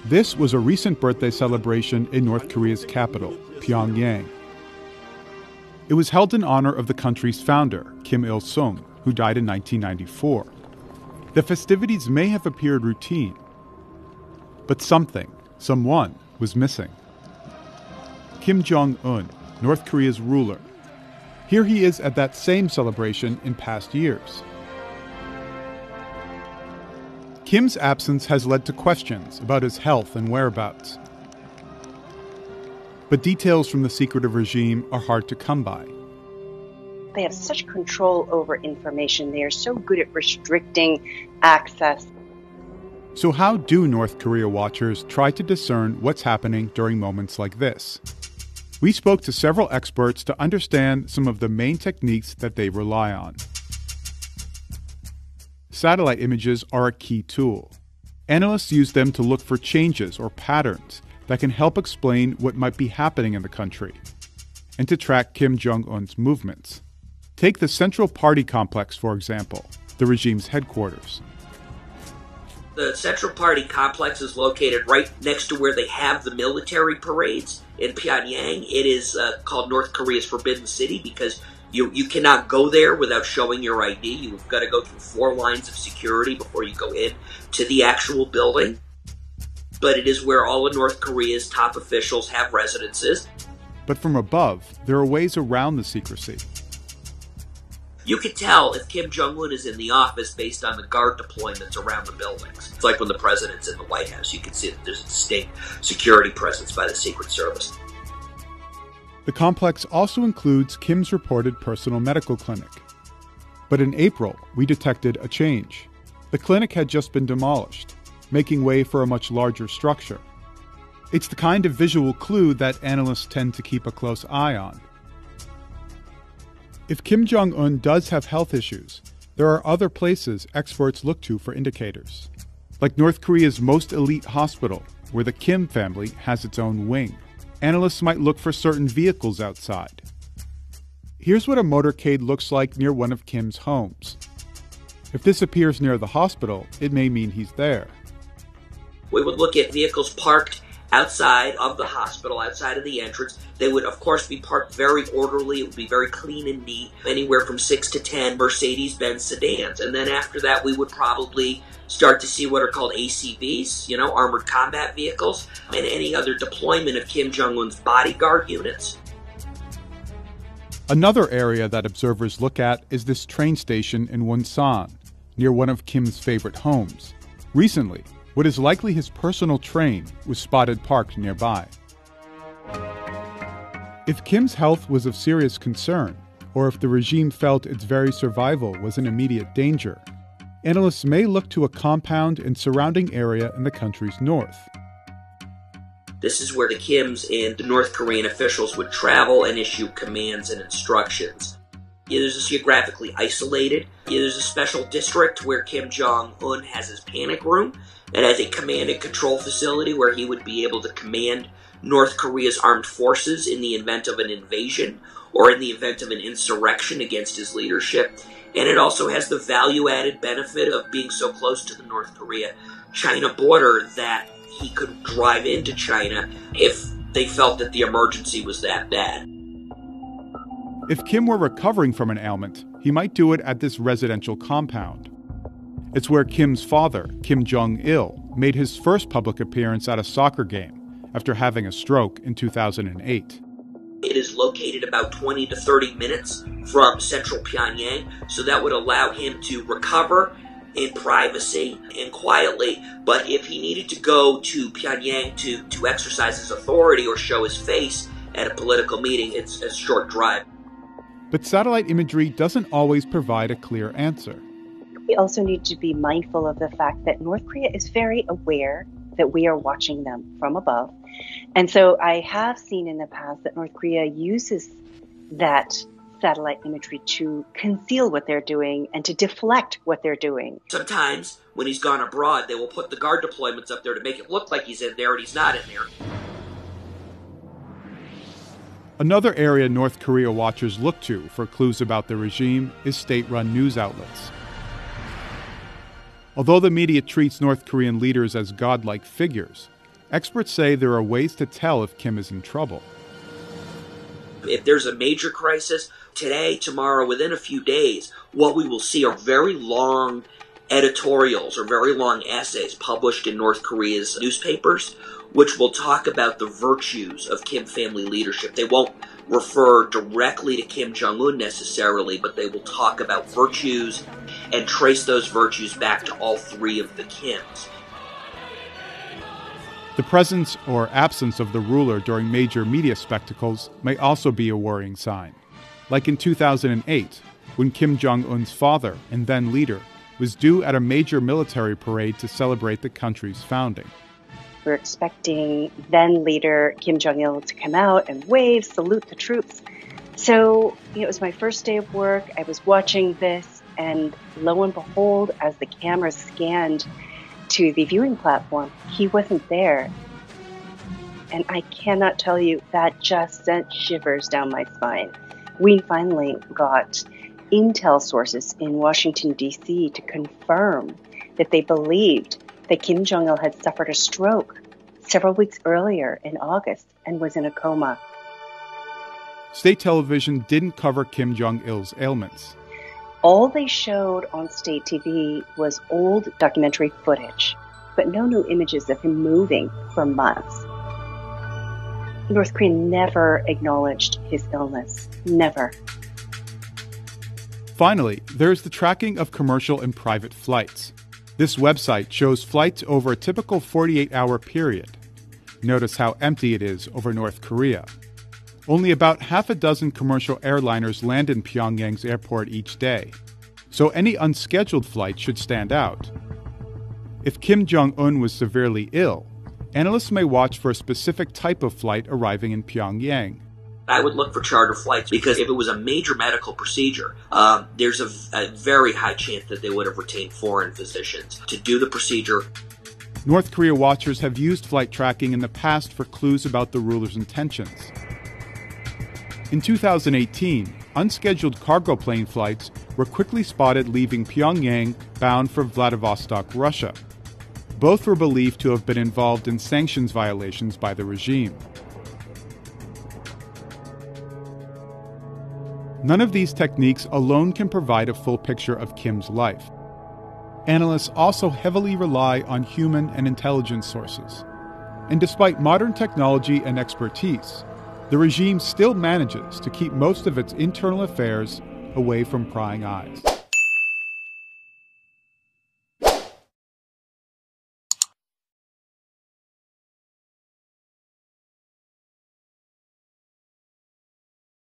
This was a recent birthday celebration in North Korea's capital, Pyongyang. It was held in honor of the country's founder, Kim Il-sung, who died in 1994. The festivities may have appeared routine, but someone was missing. Jong Un, North Korea's ruler. Here he is at that same celebration in past years. Kim's absence has led to questions about his health and whereabouts. But details from the secretive regime are hard to come by. They have such control over information. They are so good at restricting access. So how do North Korea watchers try to discern what's happening during moments like this? We spoke to several experts to understand some of the main techniques that they rely on. Satellite images are a key tool. Analysts use them to look for changes or patterns that can help explain what might be happening in the country and to track Kim Jong-un's movements. Take the Central Party complex, for example, the regime's headquarters. The Central Party complex is located right next to where they have the military parades in Pyongyang. It is called North Korea's Forbidden City because you cannot go there without showing your ID. You've got to go through 4 lines of security before you go in to the actual building. But it is where all of North Korea's top officials have residences. But from above, there are ways around the secrecy. You can tell if Kim Jong-un is in the office based on the guard deployments around the buildings. It's like when the president's in the White House. You can see that there's a distinct security presence by the Secret Service. The complex also includes Kim's reported personal medical clinic. But in April, we detected a change. The clinic had just been demolished, making way for a much larger structure. It's the kind of visual clue that analysts tend to keep a close eye on. If Kim Jong-un does have health issues, there are other places experts look to for indicators, like North Korea's most elite hospital, where the Kim family has its own wing. Analysts might look for certain vehicles outside. Here's what a motorcade looks like near one of Kim's homes. If this appears near the hospital, it may mean he's there. We would look at vehicles parked outside of the hospital, outside of the entrance. They would, of course, be parked very orderly. It would be very clean and neat, anywhere from 6 to 10 Mercedes-Benz sedans. And then after that, we would probably start to see what are called ACVs, armored combat vehicles, and any other deployment of Kim Jong-un's bodyguard units. Another area that observers look at is this train station in Wonsan, near one of Kim's favorite homes. Recently, what is likely his personal train was spotted parked nearby. If Kim's health was of serious concern, or if the regime felt its very survival was in immediate danger, analysts may look to a compound and surrounding area in the country's north. This is where the Kims and the North Korean officials would travel and issue commands and instructions. There's a geographically isolated. There's a special district where Kim Jong-un has his panic room and has a command and control facility where he would be able to command North Korea's armed forces in the event of an invasion or in the event of an insurrection against his leadership. And it also has the value-added benefit of being so close to the North Korea-China border that he could drive into China if they felt that the emergency was that bad. If Kim were recovering from an ailment, he might do it at this residential compound. It's where Kim's father, Kim Jong-il, made his first public appearance at a soccer game after having a stroke in 2008. It is located about 20 to 30 minutes from central Pyongyang, so that would allow him to recover in privacy and quietly. But if he needed to go to Pyongyang to exercise his authority or show his face at a political meeting, it's a short drive. But satellite imagery doesn't always provide a clear answer. We also need to be mindful of the fact that North Korea is very aware that we are watching them from above. And so I have seen in the past that North Korea uses that satellite imagery to conceal what they're doing and to deflect what they're doing. Sometimes when he's gone abroad, they will put the guard deployments up there to make it look like he's in there and he's not in there. Another area North Korea watchers look to for clues about the regime is state-run news outlets. Although the media treats North Korean leaders as godlike figures, Experts say there are ways to tell if Kim is in trouble. If there's a major crisis, today, tomorrow, within a few days, what we will see are very long editorials or very long essays published in North Korea's newspapers, which will talk about the virtues of Kim family leadership. They won't refer directly to Kim Jong Un necessarily, but they will talk about virtues and trace those virtues back to all three of the Kims. The presence or absence of the ruler during major media spectacles may also be a worrying sign. Like in 2008, when Kim Jong-un's father and then leader was due at a major military parade to celebrate the country's founding. We're expecting then leader Kim Jong-il to come out and wave, salute the troops. So it was my first day of work. I was watching this, and lo and behold, as the camera scanned to the viewing platform, he wasn't there. And I cannot tell you, that just sent shivers down my spine. We finally got intel sources in Washington, D.C. to confirm that they believed that Kim Jong-il had suffered a stroke several weeks earlier in August and was in a coma. State television didn't cover Kim Jong-il's ailments. All they showed on state TV was old documentary footage, but no new images of him moving for months. North Korea never acknowledged his illness. Never. Finally, there's the tracking of commercial and private flights. This website shows flights over a typical 48-hour period. Notice how empty it is over North Korea. Only about half a dozen commercial airliners land in Pyongyang's airport each day, so any unscheduled flight should stand out. If Kim Jong-un was severely ill, analysts may watch for a specific type of flight arriving in Pyongyang. I would look for charter flights because if it was a major medical procedure, there's a very high chance that they would have retained foreign physicians to do the procedure. North Korea watchers have used flight tracking in the past for clues about the ruler's intentions. In 2018, unscheduled cargo plane flights were quickly spotted leaving Pyongyang bound for Vladivostok, Russia. Both were believed to have been involved in sanctions violations by the regime. None of these techniques alone can provide a full picture of Kim's life. Analysts also heavily rely on human and intelligence sources. And despite modern technology and expertise, the regime still manages to keep most of its internal affairs away from prying eyes.